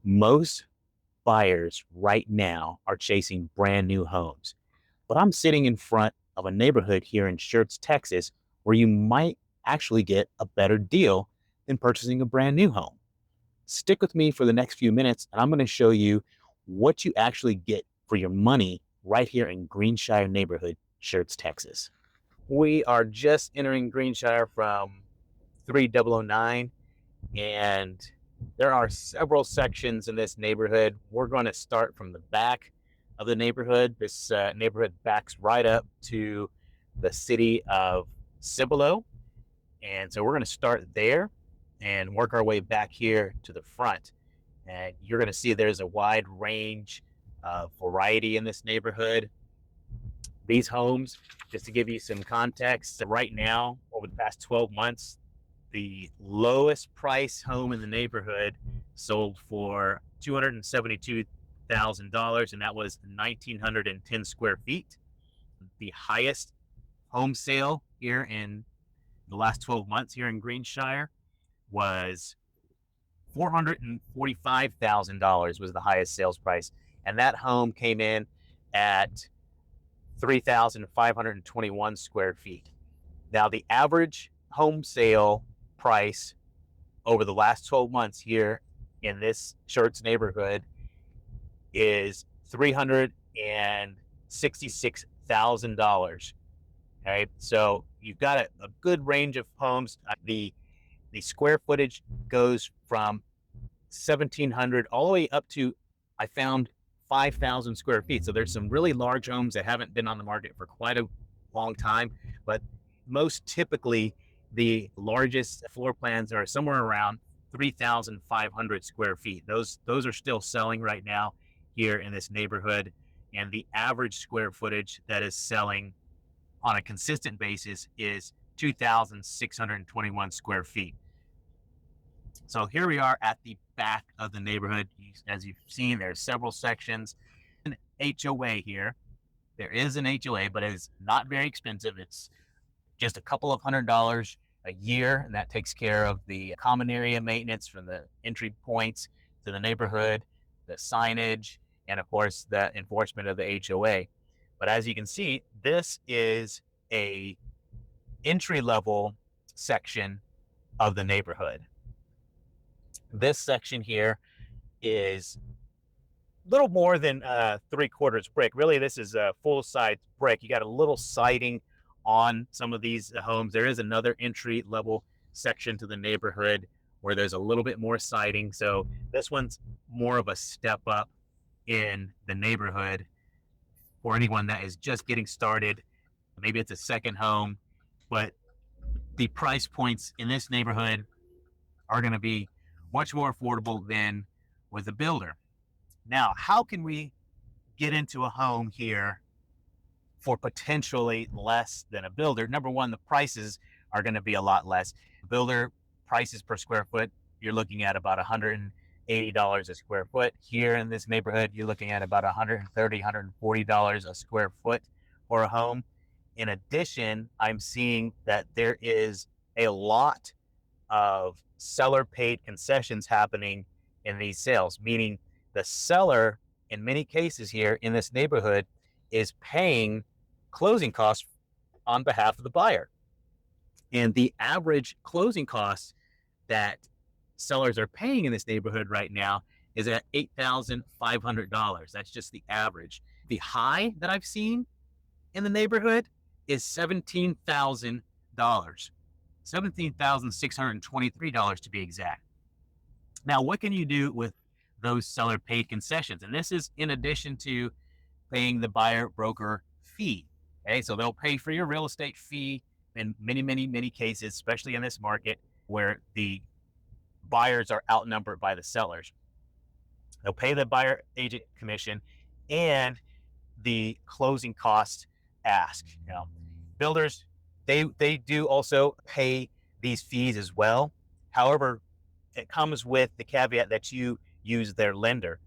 Most buyers right now are chasing brand new homes, but I'm sitting in front of a neighborhood here in Schertz, Texas, where you might actually get a better deal than purchasing a brand new home. Stick with me for the next few minutes, and I'm going to show you what you actually get for your money right here in Greenshire neighborhood, Schertz, Texas. We are just entering Greenshire from 3009, and there are several sections in this neighborhood. We're going to start from the back of the neighborhood. This neighborhood backs right up to the city of Cibolo, and so we're going to start there and work our way back here to the front. And you're going to see there's a wide range of variety in this neighborhood. These homes, just to give you some context, right now, over the past 12 months, the lowest price home in the neighborhood sold for $272,000, and that was 1,910 square feet. The highest home sale here in the last 12 months here in Greenshire was $445,000 was the highest sales price, and that home came in at 3,521 square feet. Now, the average home sale price over the last 12 months here in this Schertz neighborhood is $366,000. Okay, so you've got a good range of homes. The square footage goes from 1,700 all the way up to, I found, 5,000 square feet. So there's some really large homes that haven't been on the market for quite a long time, but most typically the largest floor plans are somewhere around 3,500 square feet. Those are still selling right now here in this neighborhood, and the average square footage that is selling on a consistent basis is 2,621 square feet. So here we are at the back of the neighborhood. As you've seen, there's several sections. An HOA here. There is an HOA, but it's not very expensive. It's just a couple of $100 a year, and that takes care of the common area maintenance from the entry points to the neighborhood, the signage, and of course the enforcement of the HOA. But as you can see, this is a entry-level section of the neighborhood. This section here is a little more than 3/4 brick. Really, this is a full-size brick. You got a little siding on some of these homes. There is another entry-level section to the neighborhood where there's a little bit more siding. So this one's more of a step up in the neighborhood for anyone that is just getting started. Maybe it's a second home, but the price points in this neighborhood are going to be much more affordable than with a builder. Now, how can we get into a home here for potentially less than a builder? Number one, the prices are going to be a lot less. Builder prices per square foot, you're looking at about $180 a square foot. Here in this neighborhood, you're looking at about $130, $140 a square foot for a home. In addition, I'm seeing that there is a lot of seller paid concessions happening in these sales, meaning the seller, in many cases here in this neighborhood, is paying closing costs on behalf of the buyer. And the average closing costs that sellers are paying in this neighborhood right now is at $8,500. That's just the average. The high that I've seen in the neighborhood is $17,000. $17,623 to be exact. Now, what can you do with those seller paid concessions? And this is in addition to paying the buyer broker fee. Okay, so they'll pay for your real estate fee in many cases, especially in this market where the buyers are outnumbered by the sellers. They'll pay the buyer agent commission and the closing cost ask. Now, builders, they do also pay these fees as well. However, it comes with the caveat that you use their lender.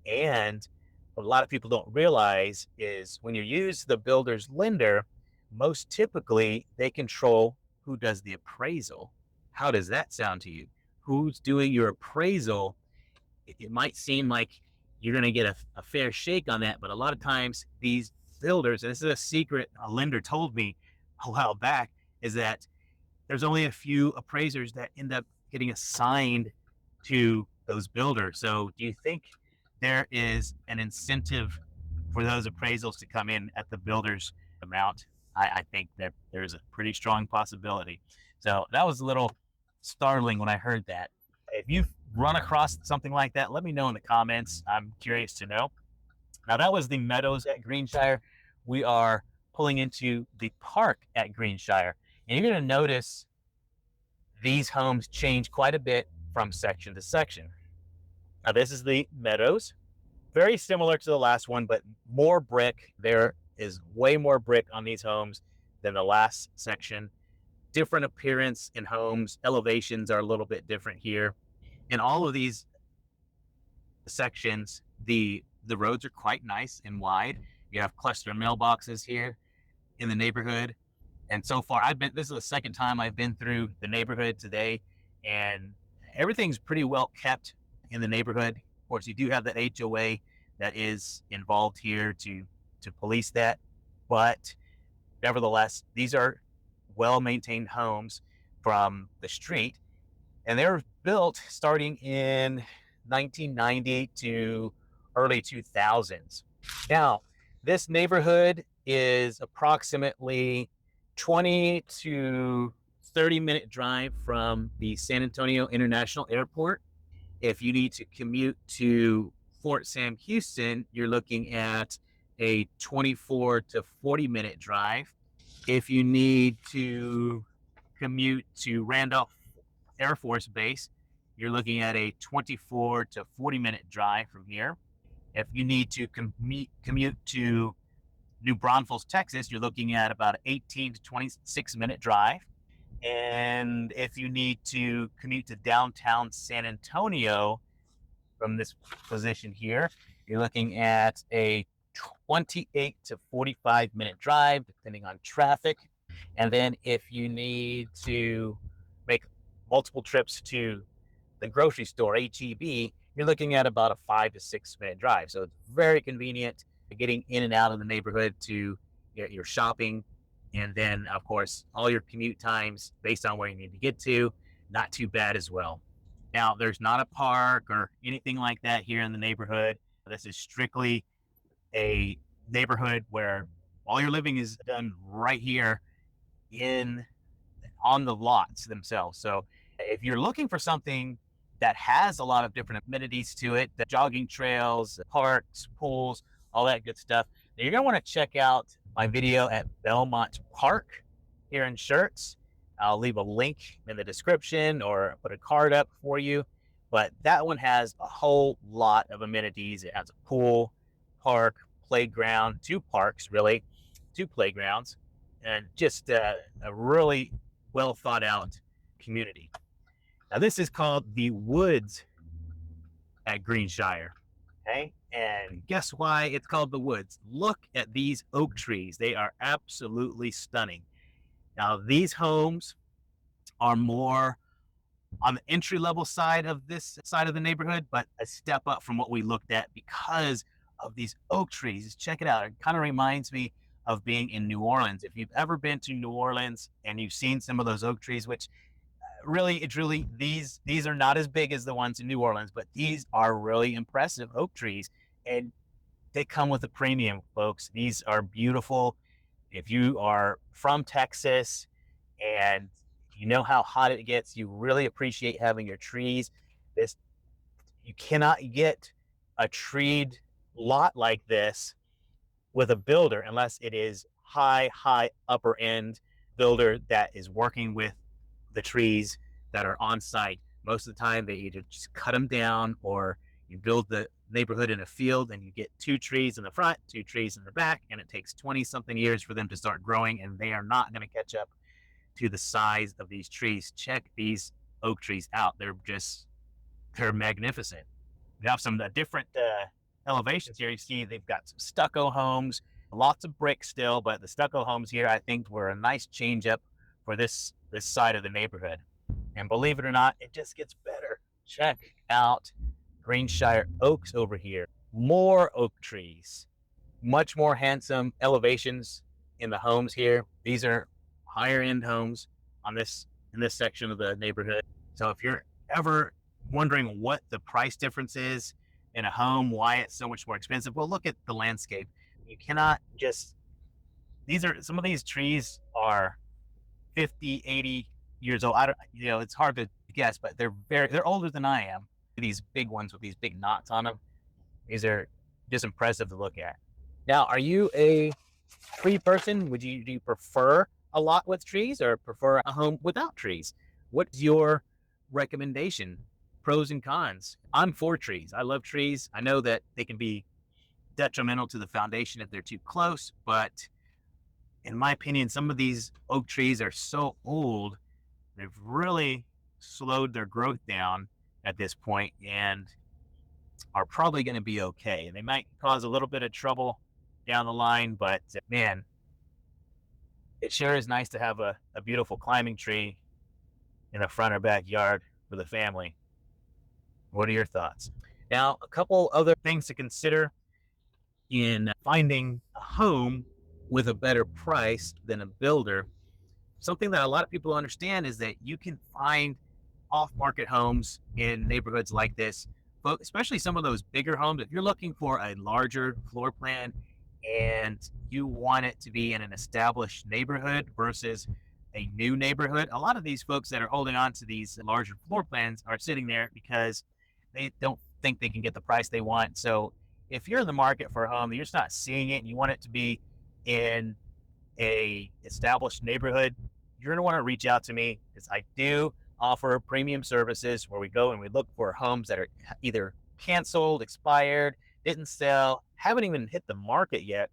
And what a lot of people don't realize is when you use the builder's lender, most typically they control who does the appraisal. How does that sound to you? Who's doing your appraisal it might seem like you're going to get a fair shake on that, but a lot of times these builders, and this is a secret a lender told me a while back, is that there's only a few appraisers that end up getting assigned to those builders. So do you think there is an incentive for those appraisals to come in at the builder's amount? I think that there's a pretty strong possibility. So that was a little startling when I heard that. If you've run across something like that, let me know in the comments. I'm curious to know. Now, that was the Meadows at Greenshire. We are pulling into the park at Greenshire. And you're going to notice these homes change quite a bit from section to section. Now, this is the Meadows. Very similar to the last one, but more brick. There is way more brick on these homes than the last section. Different appearance in homes. Elevations are a little bit different here. In all of these sections, the roads are quite nice and wide. You have cluster mailboxes here in the neighborhood. And so far, this is the second time I've been through the neighborhood today, and everything's pretty well kept in the neighborhood. Of course, you do have that HOA that is involved here to police that. But nevertheless, these are well-maintained homes from the street, and they were built starting in 1990 to early 2000s. Now, this neighborhood is approximately 20 to 30-minute drive from the San Antonio International Airport. If you need to commute to Fort Sam Houston, you're looking at a 24 to 40-minute drive. If you need to commute to Randolph Air Force Base, you're looking at a 24 to 40-minute drive from here. If you need to commute to New Braunfels, Texas, you're looking at about an 18 to 26-minute drive. And if you need to commute to downtown San Antonio from this position here, you're looking at a 28 to 45-minute drive, depending on traffic. And then if you need to make multiple trips to the grocery store, HEB, you're looking at about a 5 to 6-minute drive. So it's very convenient getting in and out of the neighborhood to get your shopping. And then, of course, all your commute times based on where you need to get to, not too bad as well. Now, there's not a park or anything like that here in the neighborhood. This is strictly a neighborhood where all your living is done right here on the lots themselves. So if you're looking for something that has a lot of different amenities to it, the jogging trails, parks, pools, all that good stuff, then you're going to want to check out my video at Belmont Park here in Schertz. I'll leave a link in the description or put a card up for you. But that one has a whole lot of amenities. It has a pool, park, playground, 2 parks, really, 2 playgrounds, and just a really well thought out community. Now, this is called the Woods at Greenshire. Okay. And guess why it's called the Woods? Look at these oak trees. They are absolutely stunning. Now, these homes are more on the entry-level side of this side of the neighborhood, but a step up from what we looked at because of these oak trees. Check it out. It kind of reminds me of being in New Orleans. If you've ever been to New Orleans and you've seen some of those oak trees, which really, truly, these are not as big as the ones in New Orleans, but these are really impressive oak trees, and they come with a premium, folks. These are beautiful. If you are from Texas and you know how hot it gets, you really appreciate having your trees. You cannot get a treed lot like this with a builder unless it is high upper end builder that is working with the trees that are on site. Most of the time, they either just cut them down, or you build the neighborhood in a field and you get 2 trees in the front, 2 trees in the back, and it takes 20-something years for them to start growing, and they are not going to catch up to the size of these trees. Check these oak trees out. They're magnificent. We have some different elevations here. You see they've got some stucco homes, lots of brick still, but the stucco homes here, I think, were a nice change up for this side of the neighborhood. And believe it or not, it just gets better. Check out Greenshire oaks over here. More oak trees, much more handsome elevations in the homes here. These are higher end homes on this in this section of the neighborhood. So if you're ever wondering what the price difference is in a home, why it's so much more expensive, well, look at the landscape. You cannot just, some of these trees are 50, 80 years old. I don't, it's hard to guess, but they're older than I am. These big ones with these big knots on them. These are just impressive to look at. Now, are you a tree person? Do you prefer a lot with trees or prefer a home without trees? What's your recommendation? Pros and cons. I'm for trees. I love trees. I know that they can be detrimental to the foundation if they're too close, but in my opinion, some of these oak trees are so old, they've really slowed their growth down at this point and are probably going to be okay. They might cause a little bit of trouble down the line, but man, it sure is nice to have a beautiful climbing tree in the front or backyard for the family. What are your thoughts? Now, a couple other things to consider in finding a home with a better price than a builder. Something that a lot of people understand is that you can find off-market homes in neighborhoods like this, but especially some of those bigger homes. If you're looking for a larger floor plan and you want it to be in an established neighborhood versus a new neighborhood, a lot of these folks that are holding on to these larger floor plans are sitting there because they don't think they can get the price they want. So if you're in the market for a home, you're just not seeing it and you want it to be in a established neighborhood, you're going to want to reach out to me because I do offer premium services where we go and we look for homes that are either canceled, expired, didn't sell, haven't even hit the market yet,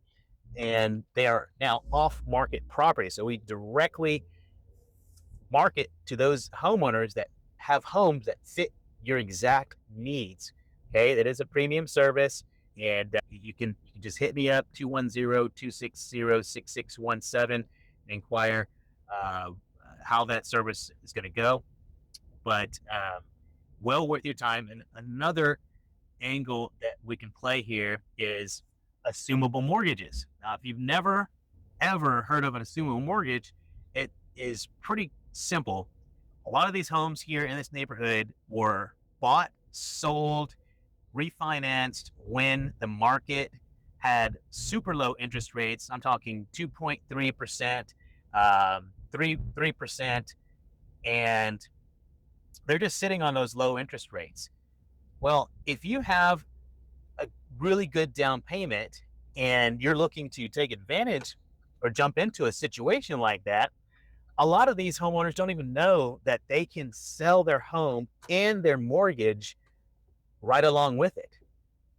and they are now off-market property. So we directly market to those homeowners that have homes that fit your exact needs. Okay, that is a premium service, and you can just hit me up 210-260-6617 and inquire how that service is going to go. But well worth your time. And another angle that we can play here is assumable mortgages. Now, if you've never ever heard of an assumable mortgage, it is pretty simple. A lot of these homes here in this neighborhood were bought, sold, refinanced when the market had super low interest rates. I'm talking 2.3%, 3%, and they're just sitting on those low interest rates. Well, if you have a really good down payment and you're looking to take advantage or jump into a situation like that, a lot of these homeowners don't even know that they can sell their home and their mortgage right along with it.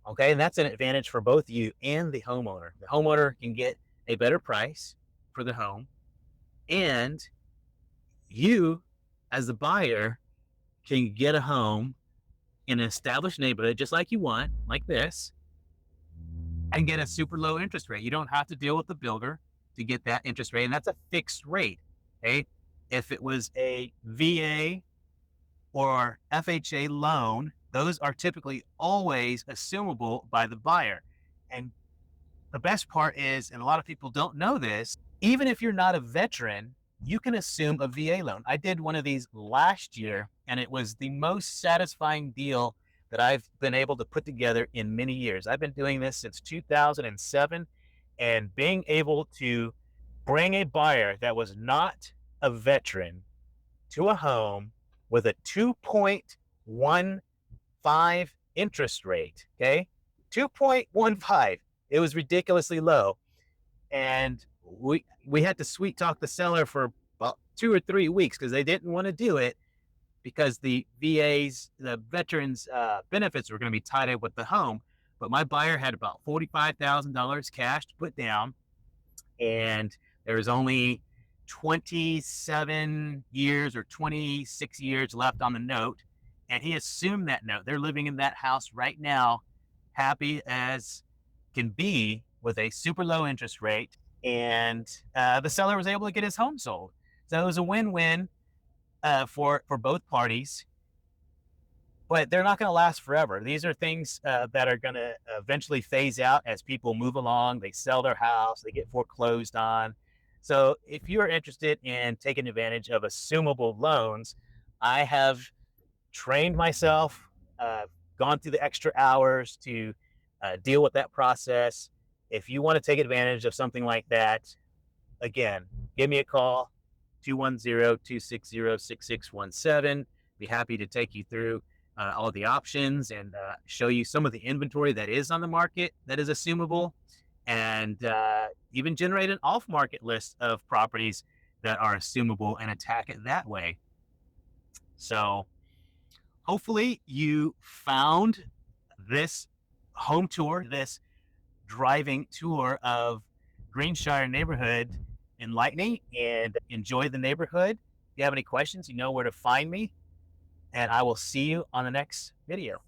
Okay, and that's an advantage for both you and the homeowner. The homeowner can get a better price for the home, and you, as the buyer, can get a home in an established neighborhood just like you want, like this, and get a super low interest rate. You don't have to deal with the builder to get that interest rate, and that's a fixed rate. Okay, if it was a VA or FHA loan, those are typically always assumable by the buyer. And the best part is, and a lot of people don't know this, even if you're not a veteran, you can assume a VA loan. I did one of these last year, and it was the most satisfying deal that I've been able to put together in many years. I've been doing this since 2007, and being able to bring a buyer that was not a veteran to a home with a 2.15 interest rate, okay? 2.15. It was ridiculously low. And we had to sweet talk the seller for about 2 or 3 weeks because they didn't want to do it because the veterans benefits were going to be tied up with the home. But my buyer had about $45,000 cash to put down, and there was only 27 years or 26 years left on the note, and he assumed that note. They're living in that house right now, happy as can be, with a super low interest rate, and the seller was able to get his home sold. So it was a win-win for both parties. but they're not going to last forever. These are things that are going to eventually phase out as people move along. They sell their house, they get foreclosed on. So if you are interested in taking advantage of assumable loans, I have trained myself, gone through the extra hours to deal with that process. If you want to take advantage of something like that, again, give me a call, 210-260-6617. Be happy to take you through all the options and show you some of the inventory that is on the market that is assumable, and even generate an off market list of properties that are assumable and attack it that way. So hopefully you found this home tour, this driving tour of Greenshire neighborhood enlightening and enjoy the neighborhood. If you have any questions, you know where to find me, and I will see you on the next video.